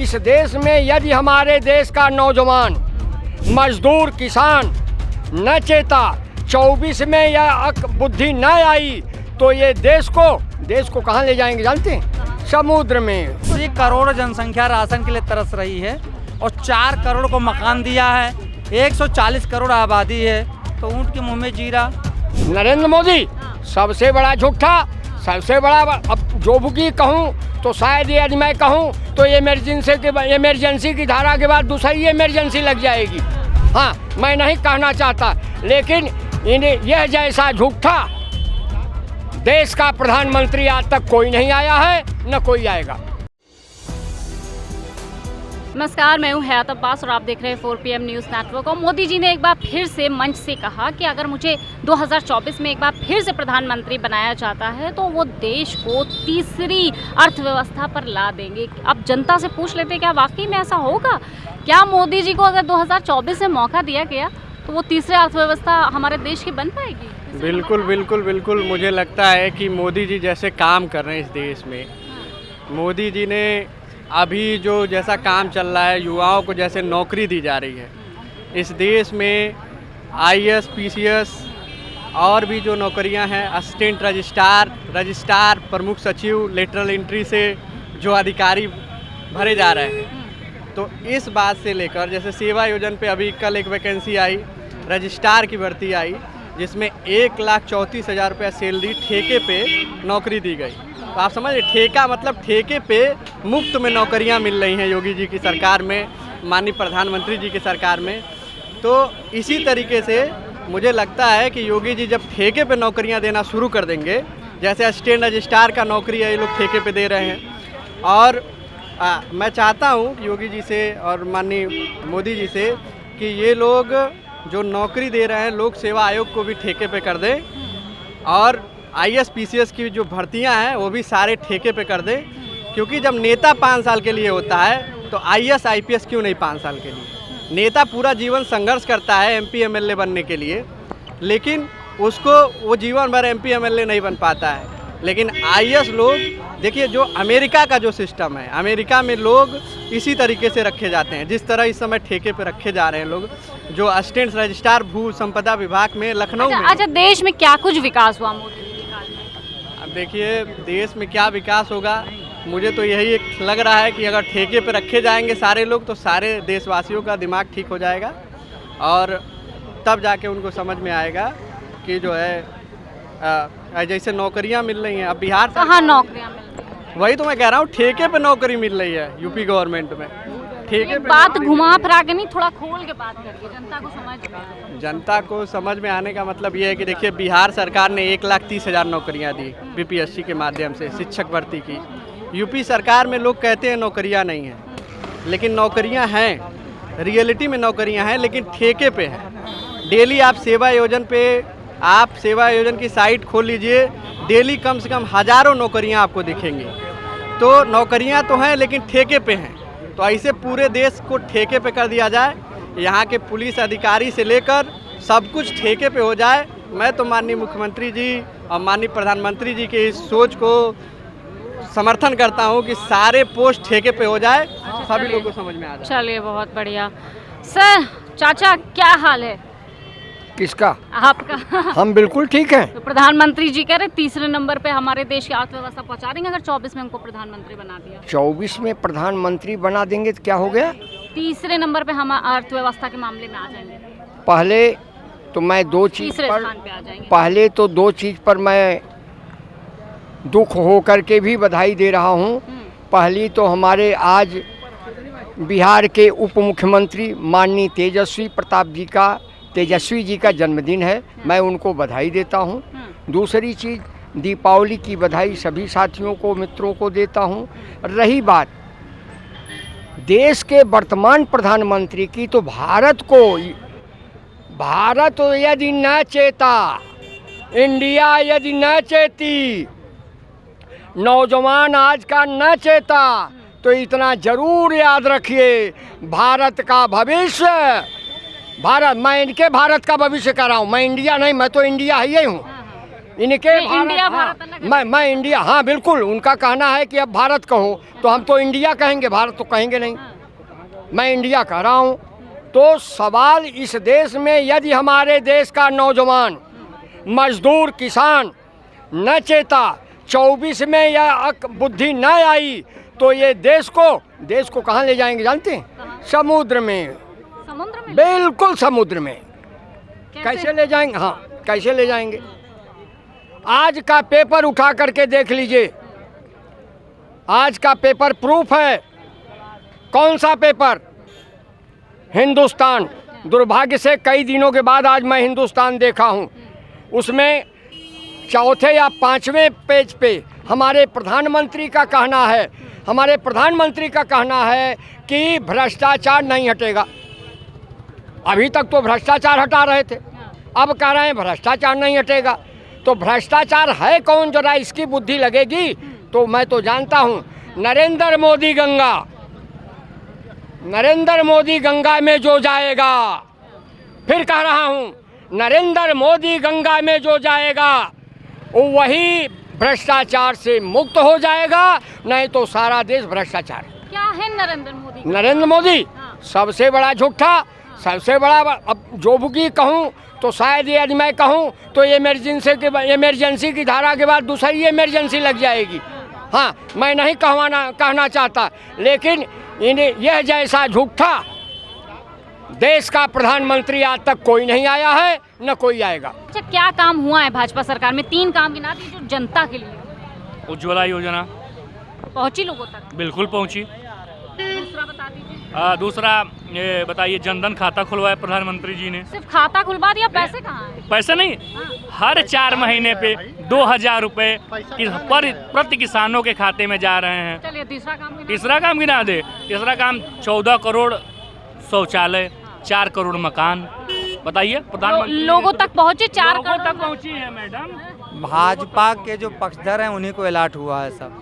इस देश में यदि हमारे देश का नौजवान, मजदूर, किसान न चेता, 24 में यह बुद्धि न आई तो ये देश को कहाँ ले जाएंगे जानते हैं? समुद्र में। 1 करोड़ जनसंख्या राशन के लिए तरस रही है और 4 करोड़ को मकान दिया है, 140 करोड़ आबादी है, तो ऊँट के मुंह में जीरा। नरेंद्र मोदी सबसे बड़ा झूठा, सबसे बड़ा। अब जो भी कहूँ तो शायद यदि मैं कहूँ तो इमरजेंसी की धारा के बाद दूसरी इमरजेंसी लग जाएगी। हाँ, मैं नहीं कहना चाहता, लेकिन यह जैसा झूठा देश का प्रधानमंत्री आज तक कोई नहीं आया है, न कोई आएगा। नमस्कार, मैं हूं हयात अब्बास और आप देख रहे हैं 4PM न्यूज़ नेटवर्क। और मोदी जी ने एक बार फिर से मंच से कहा कि अगर मुझे 2024 में एक बार फिर से प्रधानमंत्री बनाया जाता है तो वो देश को तीसरी अर्थव्यवस्था पर ला देंगे। अब जनता से पूछ लेते हैं क्या वाकई में ऐसा होगा? क्या मोदी जी को अगर 2024 में मौका दिया गया तो वो तीसरी अर्थव्यवस्था हमारे देश की बन पाएगी? बिल्कुल मुझे लगता है कि मोदी जी जैसे काम कर रहे हैं इस देश में, मोदी जी ने अभी जो जैसा काम चल रहा है, युवाओं को जैसे नौकरी दी जा रही है इस देश में, IAS, PCS और भी जो नौकरियां हैं, असिस्टेंट रजिस्ट्रार, प्रमुख सचिव, लेटरल एंट्री से जो अधिकारी भरे जा रहे हैं, तो इस बात से लेकर जैसे सेवा योजना पे अभी कल एक वैकेंसी आई, रजिस्ट्रार की भर्ती आई, जिसमें 1,34,000 रुपया सैलरी ठेके पे नौकरी दी गई। तो आप समझिए, ठेका मतलब ठेके पे मुफ्त में नौकरियां मिल रही हैं योगी जी की सरकार में, माननीय प्रधानमंत्री जी की सरकार में। तो इसी तरीके से मुझे लगता है कि योगी जी जब ठेके पे नौकरियां देना शुरू कर देंगे, जैसे असिस्टेंट रजिस्ट्रार का नौकरी है ये लोग ठेके पे दे रहे हैं, और मैं चाहता हूँ योगी जी से और माननीय मोदी जी से कि ये लोग जो नौकरी दे रहे हैं लोक सेवा आयोग को भी ठेके पे कर दें, और IAS PCS की जो भर्तियां हैं वो भी सारे ठेके पे कर दें, क्योंकि जब नेता 5 साल के लिए होता है तो IAS IPS क्यों नहीं 5 साल के लिए? नेता पूरा जीवन संघर्ष करता है MP MLA बनने के लिए, लेकिन उसको वो जीवन भर MP MLA नहीं बन पाता है। लेकिन IAS लोग देखिए, जो अमेरिका का जो सिस्टम है, अमेरिका में लोग इसी तरीके से रखे जाते हैं जिस तरह इस समय ठेके पे रखे जा रहे हैं लोग, जो असिस्टेंट रजिस्ट्रार भू संपदा विभाग में लखनऊ में। अच्छा, देश में क्या कुछ विकास हुआ मोदी जी के काल में? अब देखिए, देश में क्या विकास होगा, मुझे तो यही एक लग रहा है कि अगर ठेके पे रखे जाएंगे सारे लोग तो सारे देशवासियों का दिमाग ठीक हो जाएगा, और तब जाके उनको समझ में आएगा कि जो है जैसे नौकरियां मिल रही हैं अब बिहार से। कहाँ नौकरियां मिल रही हैं? वही तो मैं कह रहा हूँ, ठेके पे नौकरी मिल रही है यूपी गवर्नमेंट में। ठेके पे बात घुमा फिरा के नहीं, थोड़ा खोल के बात करिए, जनता को समझ में आए। जनता को समझ में आने का मतलब ये है कि देखिए, बिहार सरकार ने 1,30,000 नौकरियां दी BPSC के माध्यम से शिक्षक भर्ती की। यूपी सरकार में लोग कहते हैं नौकरियां नहीं हैं, लेकिन नौकरियां हैं, रियलिटी में नौकरियां हैं, लेकिन ठेके पे हैं। डेली आप सेवा योजना की साइट खोल लीजिए, डेली कम से कम हज़ारों नौकरियां आपको दिखेंगी। तो नौकरियां तो हैं लेकिन ठेके पे हैं। तो ऐसे पूरे देश को ठेके पे कर दिया जाए, यहाँ के पुलिस अधिकारी से लेकर सब कुछ ठेके पे हो जाए। मैं तो माननीय मुख्यमंत्री जी और माननीय प्रधानमंत्री जी के इस सोच को समर्थन करता हूँ कि सारे पोस्ट ठेके पे हो जाए, सभी लोगों को समझ में आ जाए। चलिए, बहुत बढ़िया। सर, चाचा क्या हाल है? किसका? आपका? हम बिल्कुल ठीक हैं। तो प्रधानमंत्री जी कह रहे तीसरे नंबर पे हमारे देश की अर्थव्यवस्था पहुंचा देंगे अगर 24 में उनको प्रधानमंत्री बना दिया। 24 में प्रधानमंत्री बना देंगे तो क्या हो गया? तीसरे नंबर पे हम अर्थव्यवस्था के मामले में आ जाएंगे। पहले तो मैं दो चीज तीसरे पर, स्थान पे आ जाएंगे। पहले तो 2 चीज पर मैं दुख हो करके भी बधाई दे रहा हूँ। पहली तो हमारे आज बिहार के उप मुख्यमंत्री माननीय तेजस्वी जी का जन्मदिन है, मैं उनको बधाई देता हूँ। दूसरी चीज़, दीपावली की बधाई सभी साथियों को, मित्रों को देता हूँ। रही बात देश के वर्तमान प्रधानमंत्री की, तो भारत यदि न चेता, इंडिया यदि न चेती, नौजवान आज का न चेता, तो इतना जरूर याद रखिए, भारत का भविष्य, मैं इनके भारत का भविष्य कर रहा हूँ, मैं इंडिया नहीं, मैं तो इंडिया ही हूँ। इनके इंडिया भारत, भारत अलग है। मैं इंडिया, हाँ बिल्कुल, उनका कहना है कि अब भारत कहो, तो हम तो इंडिया कहेंगे, भारत तो कहेंगे नहीं। मैं इंडिया कह रहा हूँ। तो सवाल इस देश में यदि हमारे देश का नौजवान, मजदूर, किसान न चेता, 24 में यह बुद्धि न आई, तो ये देश को कहाँ ले जाएंगे जानते हैं? समुद्र में, समुद्र में बिल्कुल समुद्र में। कैसे ले जाएंगे? हाँ, कैसे ले जाएंगे? आज का पेपर उठा करके देख लीजिए, आज का पेपर प्रूफ है। कौन सा पेपर? हिंदुस्तान। दुर्भाग्य से कई दिनों के बाद आज मैं हिंदुस्तान देखा हूँ। उसमें चौथे या 5वें पेज पे हमारे प्रधानमंत्री का कहना है कि भ्रष्टाचार नहीं हटेगा। अभी तक तो भ्रष्टाचार हटा रहे थे, अब कह रहे हैं भ्रष्टाचार नहीं हटेगा। तो भ्रष्टाचार है कौन, जरा इसकी बुद्धि लगेगी तो मैं तो जानता हूँ। नरेंद्र मोदी गंगा में जो जाएगा, फिर कह रहा हूँ, नरेंद्र मोदी गंगा में जो जाएगा वही भ्रष्टाचार से मुक्त हो जाएगा, नहीं तो सारा देश भ्रष्टाचार। क्या है नरेंद्र मोदी सबसे बड़ा झूठा, सबसे बड़ा। अब जो भी कहूँ तो शायद ये, यदि मैं कहूँ तो इमरजेंसी की धारा के बाद दूसरी इमरजेंसी लग जाएगी। हाँ, मैं नहीं कहना चाहता, लेकिन यह जैसा झूठा देश का प्रधानमंत्री आज तक कोई नहीं आया है, न कोई आएगा। अच्छा, क्या काम हुआ है भाजपा सरकार में? 3 काम गिना दीजिए जो जनता के लिए। उज्ज्वला योजना पहुंची लोगों तक? बिल्कुल पहुंची। दूसरा बता दीजिए। दूसरा ये बताइए, जनधन खाता खुलवाया प्रधानमंत्री जी ने। सिर्फ खाता खुलवा दिया, पैसे कहाँ हैं? पैसे नहीं, हर 4 महीने पे 2000 रुपए प्रति किसानों के खाते में जा रहे हैं। चलिए तीसरा काम गिना दे। तीसरा काम 14 करोड़ शौचालय, 4 करोड़ मकान। बताइए, प्रधानमंत्री लोगों तक पहुँचे, 4 करोड़ तक पहुँची है मैडम। भाजपा के जो पक्षधर हैं उन्हीं को अलर्ट हुआ है सब।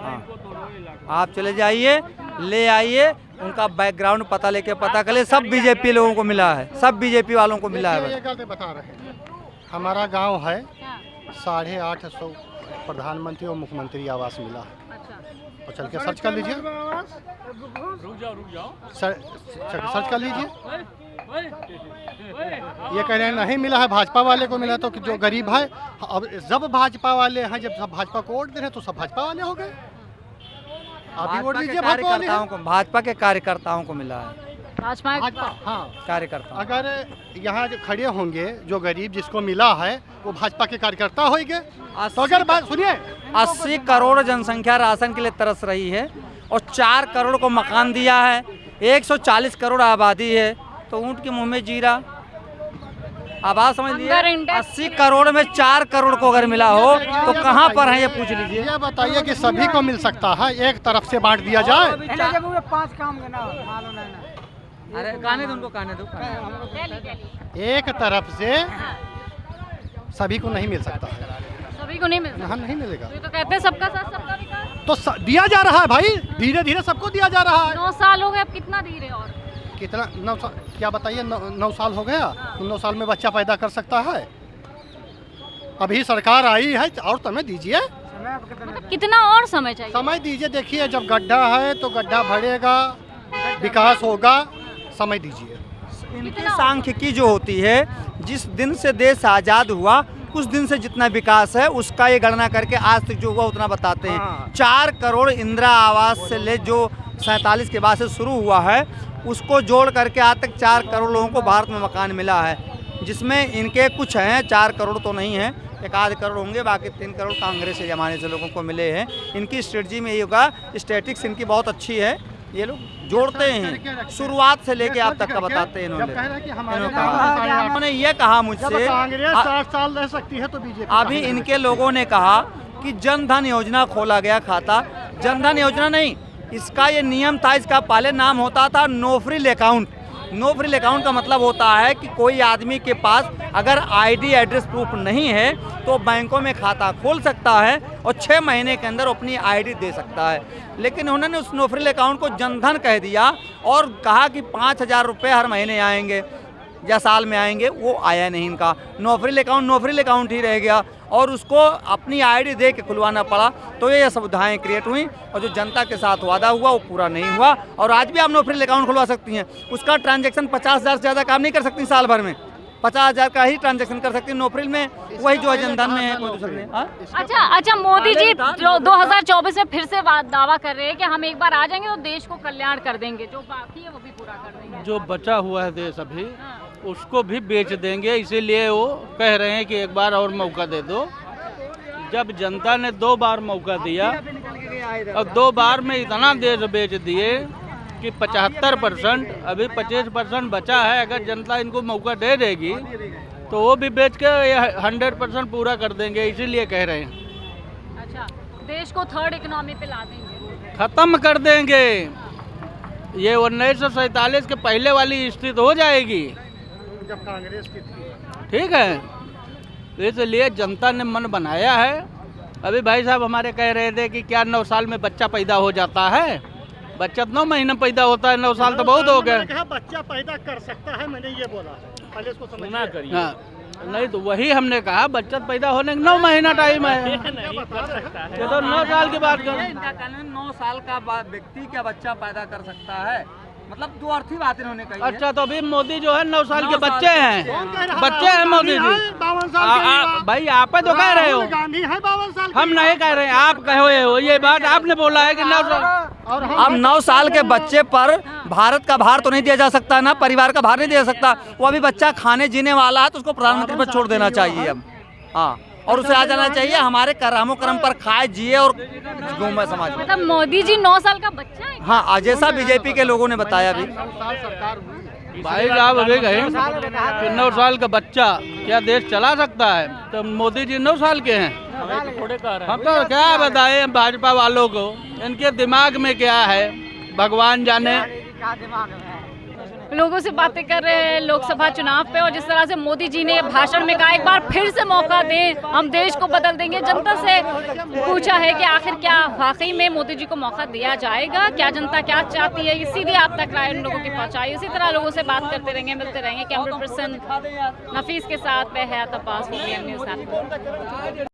हाँ, आप चले जाइए, ले आइए, उनका बैकग्राउंड पता करें। सब बीजेपी लोगों को मिला है, सब बीजेपी वालों को मिला है। बता रहे हैं, हमारा गांव है 850 प्रधानमंत्री और मुख्यमंत्री आवास मिला है। और चल के सर्च कर लीजिए, सर्च कर लीजिए। ये कह रहे हैं नहीं मिला है, भाजपा वाले को मिला। तो जो गरीब है, अब जब भाजपा वाले हैं, जब सब भाजपा को वोट दे रहे हैं तो सब भाजपा वाले हो गए। अभी वोट दीजिए कार्यकर्ताओं को, भाजपा के कार्यकर्ताओं को मिला है। भाजपा, हाँ, कार्यकर्ता। अगर यहाँ जो खड़े होंगे, जो गरीब जिसको मिला है वो भाजपा के कार्यकर्ता होंगे। तो अगर बात सुनिए, 80 करोड़ जनसंख्या राशन के लिए तरस रही है और 4 करोड़ को मकान दिया है। 140 करोड़ आबादी है, तो ऊँट के मुँह में जीरा। अब आप समझ लीजिए, 80 करोड़ में 4 करोड़ को अगर मिला हो तो कहाँ पर है, ये पूछ लीजिए। ये बताइए कि सभी को मिल सकता है, एक तरफ से बांट दिया जाए? 5 काम अरे गाने दो उनको, गाने दो। एक तरफ से सभी को नहीं मिल सकता है, सभी को नहीं मिलता। हाँ, नहीं मिलेगा। तो कहते हैं सबका साथ सबका विकास, तो दिया जा रहा है भाई, धीरे धीरे सबको दिया जा रहा है। 9 साल हो गए, अब कितना दे रहे? और कितना 9 साल? क्या बताइए, 9 साल हो गया? 9 साल में बच्चा पैदा कर सकता है? अभी सरकार आई है, और समय दीजिए। मतलब कितना और समय चाहिए? समय दीजिए। देखिए, जब गड्ढा है तो गड्ढा भरेगा, विकास होगा, समय दीजिए। इनकी सांख्यिकी जो होती है, जिस दिन से देश आज़ाद हुआ उस दिन से जितना विकास है उसका ये गणना करके आज तक जो हुआ उतना बताते हैं। 4 करोड़ इंदिरा आवास से ले, जो 47 के बाद से शुरू हुआ है, उसको जोड़ करके आज तक 4 करोड़ लोगों को भारत में मकान मिला है, जिसमें इनके कुछ हैं, 4 करोड़ तो नहीं है, 1 करोड़ होंगे, बाकी 3 करोड़ कांग्रेस के ज़माने से लोगों को मिले हैं। इनकी स्ट्रेटजी में ये होगा, स्टैटिक्स इनकी बहुत अच्छी है, ये लोग जोड़ते हैं, शुरुआत से लेके आप तक का बताते हैं। इन्होंने ये कहा मुझसे, कांग्रेस 60 साल रह सकती है तो बीजेपी। अभी इनके लोगों ने कहा कि जनधन योजना खोला गया खाता। जनधन योजना नहीं, इसका ये नियम था, इसका पहले नाम होता था no frill account. No frill account का मतलब होता है कि कोई आदमी के पास अगर आईडी एड्रेस प्रूफ नहीं है तो बैंकों में खाता खोल सकता है और 6 महीने के अंदर अपनी आईडी दे सकता है। लेकिन उन्होंने उस नो फ्रिल अकाउंट को जनधन कह दिया और कहा कि 5000 रुपये हर महीने आएंगे। या साल में आएंगे, वो आया नहीं इनका। नौफरिल अकाउंट ही रह गया और उसको अपनी आईडी दे के खुलवाना पड़ा, तो ये सुविधाएं क्रिएट हुई और जो जनता के साथ वादा हुआ वो पूरा नहीं हुआ। और आज भी आप नौफरिल अकाउंट खुलवा सकती हैं, उसका ट्रांजैक्शन 50,000 से ज़्यादा काम नहीं कर सकती साल भर में, 50,000 का ही ट्रांजैक्शन कर सकती है। नौफरिल में वही जो जनधन में है, कोई दूसरा नहीं। अच्छा मोदी जी 2024 में फिर से दावा कर रहे हैं कि हम एक बार आ जाएंगे तो देश को कल्याण कर देंगे, जो बाकी है वो भी पूरा कर देंगे। जो बचा हुआ है देश अभी उसको भी बेच देंगे, इसीलिए वो कह रहे हैं कि एक बार और मौका दे दो। जब जनता ने 2 बार मौका दिया और 2 बार में इतना देश बेच दिए कि 75%, अभी 25% बचा है। अगर जनता इनको मौका दे देगी तो वो भी बेच के 100% पूरा कर देंगे, इसीलिए कह रहे हैं। अच्छा, देश को थर्ड इकोनॉमी पे ला देंगे, खत्म कर देंगे। ये 1947 के पहले वाली स्थिति हो जाएगी जब कांग्रेस की थी। ठीक है, इसलिए जनता ने मन बनाया है। अभी भाई साहब हमारे कह रहे थे कि क्या 9 साल में बच्चा पैदा हो जाता है? बच्चा 9 महीने पैदा होता है, 9 साल तो बहुत हो गए। बच्चा पैदा कर सकता है, मैंने ये बोला, पहले इसको समझना करिए। हाँ, नहीं तो वही हमने कहा, बच्चा पैदा होने 9 महीना टाइम है, ये तो 9 साल की बात कर। इनका कानून 9 साल का व्यक्ति क्या बच्चा पैदा कर सकता है, मतलब 2 अर्थी बात इन्होंने कही है। अच्छा, तो अभी मोदी जो है 9 साल के बच्चे हैं, बच्चे हैं मोदी जी। 52 साल भाई आप तो कह रहे हो, गांधी है 52 साल। हम नहीं कह रहे हैं, आप कहे हो ये बात, आपने बोला है कि 9 साल। अब 9 साल के बच्चे पर भारत का भार तो नहीं दिया जा सकता ना, परिवार का भार नहीं दिया जा सकता। वो अभी बच्चा खाने जीने वाला है तो उसको प्रधानमंत्री पर छोड़ देना चाहिए अब। हाँ, और उसे आ जाना चाहिए हमारे करामो करम पर खाए जिए और घूमे समाज में। मतलब मोदी जी 9 साल का बच्चा है। हाँ, जैसा बीजेपी के लोगों ने बताया अभी। भाई साहब अभी कहे कि 9 साल का बच्चा क्या देश चला सकता है, तो मोदी जी 9 साल के हैं। हम तो क्या बताएं भाजपा वालों को, इनके दिमाग में क्या है भगवान जाने। लोगों से बातें कर रहे हैं लोकसभा चुनाव पे, और जिस तरह से मोदी जी ने भाषण में कहा एक बार फिर से मौका दें, हम देश को बदल देंगे। जनता से पूछा है कि आखिर क्या वाकई में मोदी जी को मौका दिया जाएगा, क्या जनता क्या चाहती है, सीधे आप तक राय उन लोगों की पहुंचाई। इसी तरह लोगों से बात करते रहेंगे, मिलते रहेंगे। कैमरा पर्सन नफीस के साथ मैं हयात अब्बास, PPM न्यूज़।